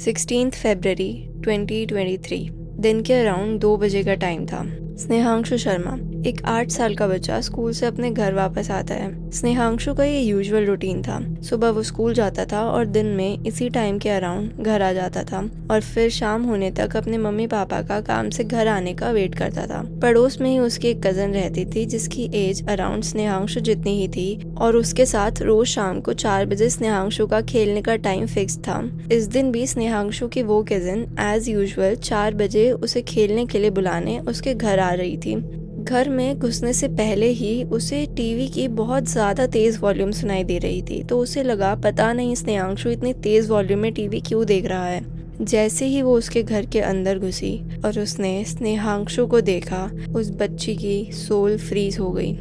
16 फरवरी 2023 दिन के अराउंड 2 बजे का टाइम था। स्नेहांशु शर्मा एक 8 साल का बच्चा स्कूल से अपने घर वापस आता है। स्नेहांशु का ये यूजुअल रूटीन था। सुबह वो स्कूल जाता था और दिन में इसी टाइम के अराउंड घर आ जाता था और फिर शाम होने तक अपने मम्मी पापा का काम से घर आने का वेट करता था। पड़ोस में ही उसकी एक कजन रहती थी जिसकी एज अराउंड स्नेहांशु जितनी ही थी और उसके साथ रोज शाम को 4 बजे स्नेहांशु का खेलने का टाइम फिक्स था। इस दिन भी स्नेहांशु की वो कजन एज यूजुअल 4 बजे उसे खेलने के लिए बुलाने उसके घर आ रही थी। घर में घुसने से पहले ही उसे टीवी की बहुत ज़्यादा तेज़ वॉल्यूम सुनाई दे रही थी, तो उसे लगा पता नहीं स्नेहांशु इतनी तेज़ वॉल्यूम में टीवी क्यों देख रहा है। जैसे ही वो उसके घर के अंदर घुसी और उसने स्नेहांशु को देखा, उस बच्ची की सोल फ्रीज हो गई।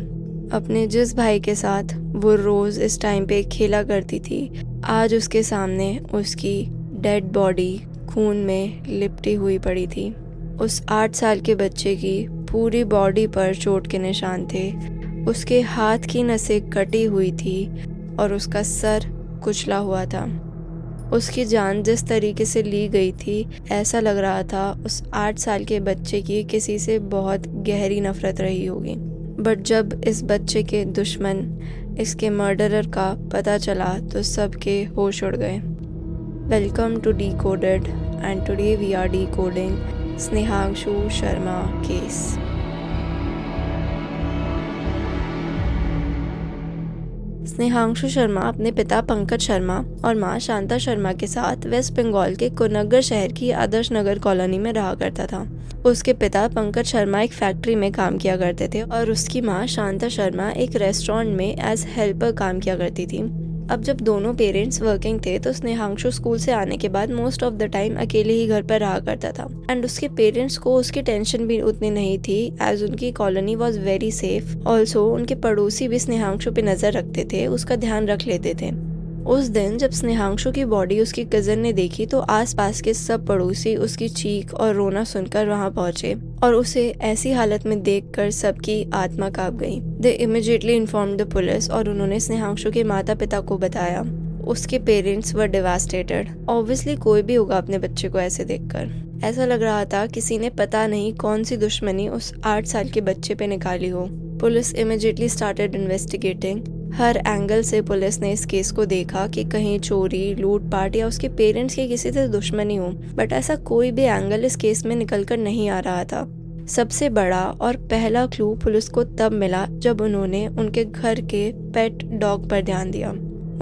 अपने जिस भाई के साथ वो रोज़ इस टाइम पे खेला करती थी, आज उसके सामने उसकी डेड बॉडी खून में लिपटी हुई पड़ी थी। उस 8 साल के बच्चे की पूरी बॉडी पर चोट के निशान थे। उसके हाथ की नसें कटी हुई थी और उसका सर कुचला हुआ था। उसकी जान जिस तरीके से ली गई थी, ऐसा लग रहा था उस 8 साल के बच्चे की किसी से बहुत गहरी नफरत रही होगी। बट जब इस बच्चे के दुश्मन, इसके मर्डरर का पता चला तो सबके होश उड़ गए। Welcome to Decoded and today we are decoding Snehanshu Sharma case. Snehanshu Sharma अपने पिता पंकज शर्मा और मां शांता शर्मा के साथ वेस्ट बंगाल के कुनगर शहर की आदर्श नगर कॉलोनी में रहा करता था। उसके पिता पंकज शर्मा एक फैक्ट्री में काम किया करते थे और उसकी मां शांता शर्मा एक रेस्टोरेंट में एज हेल्पर काम किया करती थी। अब जब दोनों पेरेंट्स वर्किंग थे तो स्नेहांशु स्कूल से आने के बाद मोस्ट ऑफ द टाइम अकेले ही घर पर रहा करता था एंड उसके पेरेंट्स को उसकी टेंशन भी उतनी नहीं थी एज उनकी colony was very safe. Also उनके पड़ोसी भी स्नेहांशु पे नजर रखते थे, उसका ध्यान रख लेते थे। उस दिन जब स्नेहांशु की बॉडी उसकी कजन ने देखी तो आसपास के सब पड़ोसी उसकी चीख और रोना सुनकर वहां पहुंचे और उसे ऐसी हालत में देखकर सबकी आत्मा कांप गई। दे इमीडिएटली इन्फॉर्म्ड द पुलिस और उन्होंने स्नेहांशु के माता पिता को बताया। उसके पेरेंट्स वर डिवास्टेटेड। ऑब्वियसली कोई भी होगा अपने बच्चे को ऐसे देखकर। ऐसा लग रहा था किसी ने पता नहीं कौन सी दुश्मनी उस 8 साल के बच्चे पे निकाली हो। Police immediately started investigating. हर एंगल से पुलिस ने इस केस को देखा कि कहीं चोरी, लूटपाट या उसके पेरेंट्स की किसी से दुश्मनी हो, बट ऐसा कोई भी एंगल इस केस में निकलकर नहीं आ रहा था। सबसे बड़ा और पहला क्लू पुलिस को तब मिला जब उन्होंने उनके घर के पेट डॉग पर ध्यान दिया।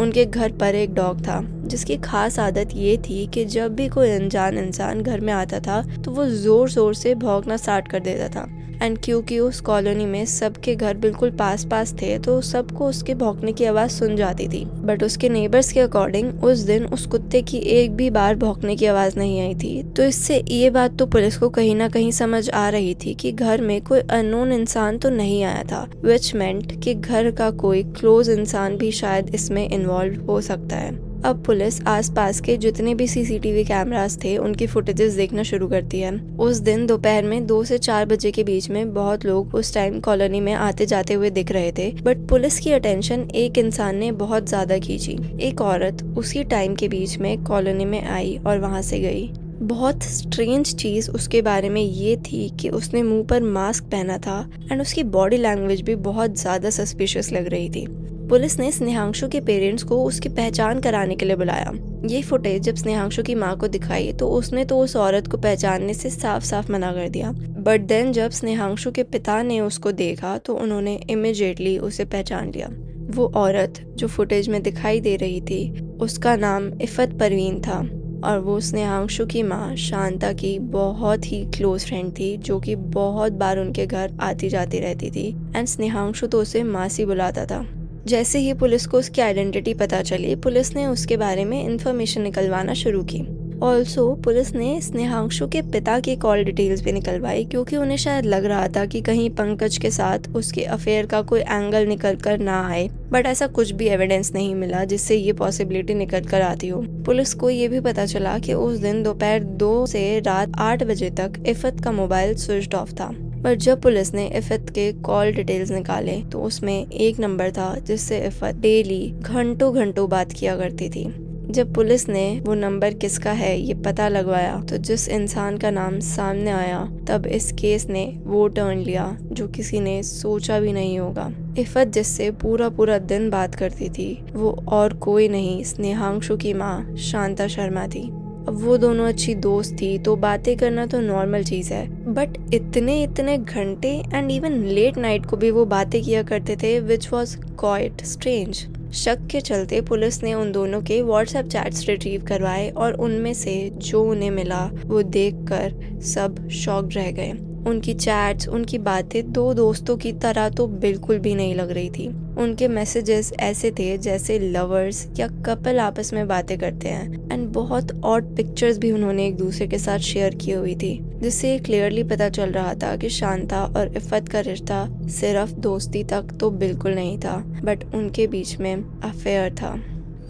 उनके घर पर एक डॉग था जिसकी खास आदत ये थी कि जब भी कोई अनजान इंसान घर में आता था तो वो जोर जोर से भौंकना स्टार्ट कर देता था। एंड क्योंकि उस कॉलोनी में सबके घर बिल्कुल पास पास थे तो सबको उसके भौंकने की आवाज़ सुन जाती थी। बट उसके नेबर्स के अकॉर्डिंग उस दिन उस कुत्ते की एक भी बार भौंकने की आवाज़ नहीं आई थी। तो इससे ये बात तो पुलिस को कहीं ना कहीं समझ आ रही थी कि घर में कोई अननोन इंसान तो नहीं आया था, विच मेंट कि घर का कोई क्लोज इंसान भी शायद इसमें इन्वॉल्व हो सकता है। अब पुलिस आसपास के जितने भी सीसीटीवी कैमरास थे उनकी फुटेजेस देखना शुरू करती है। उस दिन दोपहर में 2 से 4 बजे के बीच में बहुत लोग उस टाइम कॉलोनी में आते जाते हुए दिख रहे थे, बट पुलिस की अटेंशन एक इंसान ने बहुत ज्यादा खींची। एक औरत उसी टाइम के बीच में कॉलोनी में आई और वहां से गई। बहुत स्ट्रेंज चीज उसके बारे में ये थी कि उसने मुंह पर मास्क पहना था एंड उसकी बॉडी लैंग्वेज भी बहुत ज्यादा सस्पिशियस लग रही थी। पुलिस ने स्नेहांशु के पेरेंट्स को उसकी पहचान कराने के लिए बुलाया। ये फुटेज जब स्नेहांशु की माँ को दिखाई तो उसने तो उस औरत को पहचानने से साफ साफ मना कर दिया। बट देन जब स्नेहांशु के पिता ने उसको देखा तो उन्होंने इमीडिएटली उसे पहचान लिया। वो औरत जो फुटेज में दिखाई दे रही थी उसका नाम इफ़त परवीन था और वो स्नेहांशु की माँ शांता की बहुत ही क्लोज फ्रेंड थी जो कि बहुत बार उनके घर आती जाती रहती थी एंड स्नेहांशु तो उसे मासी बुलाता था। जैसे ही पुलिस को उसकी आइडेंटिटी पता चली, पुलिस ने उसके बारे में इंफॉर्मेशन निकलवाना शुरू की। ऑल्सो पुलिस ने स्नेहांशु के पिता की कॉल डिटेल्स भी निकलवाई क्योंकि उन्हें शायद लग रहा था कि कहीं पंकज के साथ उसके अफेयर का कोई एंगल निकल कर ना आए, बट ऐसा कुछ भी एविडेंस नहीं मिला जिससे ये पॉसिबिलिटी निकल कर आती हो। पुलिस को ये भी पता चला कि उस दिन दोपहर 2 से रात 8 बजे तक इफ़त का मोबाइल स्विच्ड ऑफ था। पर जब पुलिस ने इफ़त के कॉल डिटेल्स निकाले तो उसमें एक नंबर था जिससे इफ़त डेली घंटों घंटों बात किया करती थी। जब पुलिस ने वो नंबर किसका है ये पता लगवाया तो जिस इंसान का नाम सामने आया, तब इस केस ने वो टर्न लिया जो किसी ने सोचा भी नहीं होगा। इफ़त जिससे पूरा पूरा दिन बात करती थी वो और कोई नहीं, स्नेहांशु की माँ शांता शर्मा थी। अब वो दोनों अच्छी दोस्त थी तो बातें करना तो नॉर्मल चीज़ है, बट इतने घंटे एंड इवन लेट नाइट को भी वो बातें किया करते थे, विच वॉज क्वाइट स्ट्रेंज। शक के चलते पुलिस ने उन दोनों के व्हाट्सएप चैट्स रिट्रीव करवाए और उनमें से जो उन्हें मिला वो देखकर सब शॉक्ड रह गए। उनकी चैट्स, उनकी बातें दो दोस्तों की तरह तो बिल्कुल भी नहीं लग रही थी। उनके मैसेजेस ऐसे थे जैसे लवर्स या कपल आपस में बातें करते हैं, एंड बहुत ऑड पिक्चर्स भी उन्होंने एक दूसरे के साथ शेयर की हुई थी, जिससे क्लियरली पता चल रहा था कि शांता और इफ़त का रिश्ता सिर्फ दोस्ती तक तो बिल्कुल नहीं था, बट उनके बीच में अफेयर था।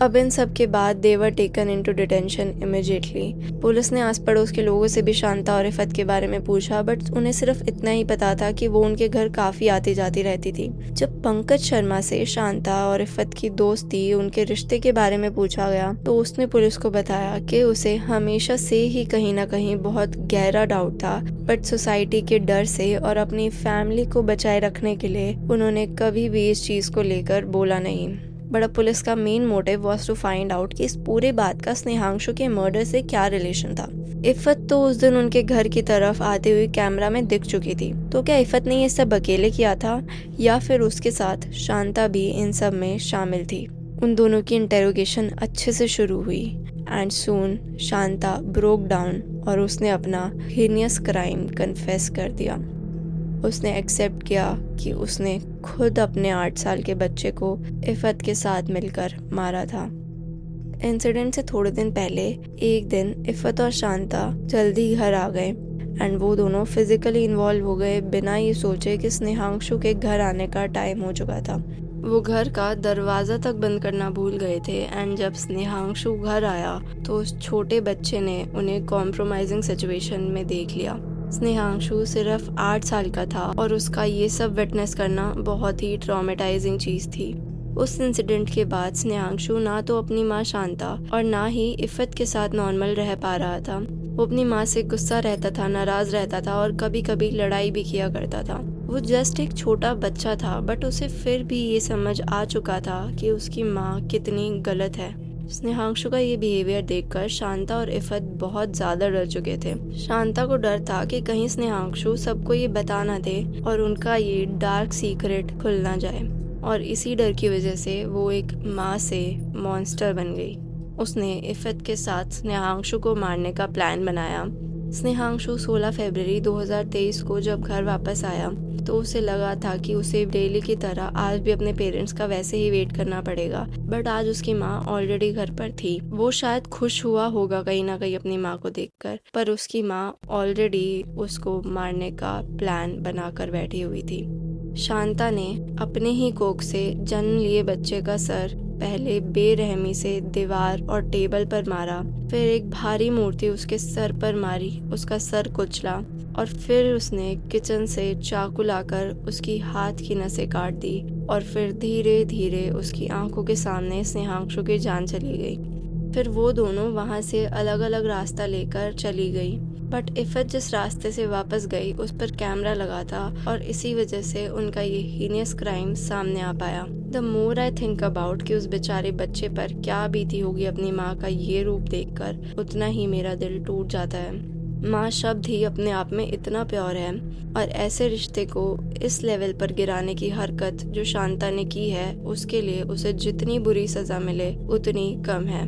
अब इन सब के बाद they were taken into detention immediately. Police ने आस पड़ोस के लोगों से भी शांता और इफ़त के बारे में पूछा, बट उन्हें सिर्फ इतना ही पता था कि वो उनके घर काफ़ी आती जाती रहती थी। जब पंकज शर्मा से शांता और इफ़त की दोस्ती, उनके रिश्ते के बारे में पूछा गया तो उसने पुलिस को बताया कि उसे हमेशा से ही कहीं ना कहीं बहुत गहरा डाउट था, बट सोसाइटी के डर से और अपनी फैमिली को बचाए रखने के लिए उन्होंने कभी भी इस चीज़ को लेकर बोला नहीं। बड़ा पुलिस का main motive was to find out कि इस पूरे बात का स्नेहांशु के मर्डर से क्या रिलेशन था। इफ़त तो उस दिन उनके घर की तरफ आते हुए कैमरा में दिख चुकी थी, तो क्या इफ़त ने ये सब अकेले किया था या फिर उसके साथ शांता भी इन सब में शामिल थी। उन दोनों की इंटेरोगेशन अच्छे से शुरू हुई and soon Shanta broke down और उसने अपना हीनियस क्राइम कन्फेस कर दिया। उसने एक्सेप्ट किया कि उसने खुद अपने 8 साल के बच्चे को इफ़त के साथ मिलकर मारा था। इंसिडेंट से थोड़े दिन पहले एक दिन इफ़त और शांता जल्दी घर आ गए एंड वो दोनों फिजिकली इन्वॉल्व हो गए बिना ये सोचे कि स्नेहांशु के घर आने का टाइम हो चुका था। वो घर का दरवाज़ा तक बंद करना भूल गए थे एंड जब स्नेहांशु घर आया तो उस छोटे बच्चे ने उन्हें कॉम्प्रोमाइजिंग सिचुएशन में देख लिया। स्नेहांशु सिर्फ 8 साल का था और उसका ये सब विटनेस करना बहुत ही ट्रॉमेटाइजिंग चीज़ थी। उस इंसिडेंट के बाद स्नेहांशु ना तो अपनी माँ शांता और ना ही इफ़त के साथ नॉर्मल रह पा रहा था। वो अपनी माँ से गुस्सा रहता था, नाराज़ रहता था और कभी कभी लड़ाई भी किया करता था। वो जस्ट एक छोटा बच्चा था, बट उसे फिर भी ये समझ आ चुका था कि उसकी माँ कितनी गलत है। स्नेहांशु का ये बिहेवियर देखकर शांता और इफ़त बहुत ज़्यादा डर चुके थे। शांता को डर था कि कहीं स्नेहांशु सबको ये बता ना दे और उनका ये डार्क सीक्रेट खुल ना जाए, और इसी डर की वजह से वो एक माँ से मॉन्स्टर बन गई। उसने इफ़त के साथ स्नेहांशु को मारने का प्लान बनाया। स्नेहांशु 16 फरवरी 2023 को जब घर वापस आया तो उसे लगा था कि उसे डेली की तरह आज भी अपने पेरेंट्स का वैसे ही वेट करना पड़ेगा, बट आज उसकी माँ ऑलरेडी घर पर थी। वो शायद खुश हुआ होगा कहीं ना कहीं अपनी माँ को देखकर, पर उसकी माँ ऑलरेडी उसको मारने का प्लान बनाकर बैठी हुई थी। शांता ने अपने ही कोख से जन्म लिए बच्चे का सर पहले बेरहमी से दीवार और टेबल पर मारा, फिर एक भारी मूर्ति उसके सर पर मारी, उसका सर कुचला और फिर उसने किचन से चाकू लाकर उसकी हाथ की नसें काट दी और फिर धीरे धीरे उसकी आंखों के सामने स्नेहांशु की जान चली गई। फिर वो दोनों वहाँ से अलग अलग रास्ता लेकर चली गई, बट इफ़त जिस रास्ते से वापस गई उस पर कैमरा लगा था और इसी वजह से उनका ये हीनियस क्राइम सामने आ पाया। The more I think about कि उस बेचारे बच्चे पर क्या बीती होगी अपनी माँ का ये रूप देखकर, उतना ही मेरा दिल टूट जाता है। माँ शब्द ही अपने आप में इतना प्योर है और ऐसे रिश्ते को इस लेवल पर गिराने की हरकत जो शांता ने की है उसके लिए उसे जितनी बुरी सज़ा मिले उतनी कम है।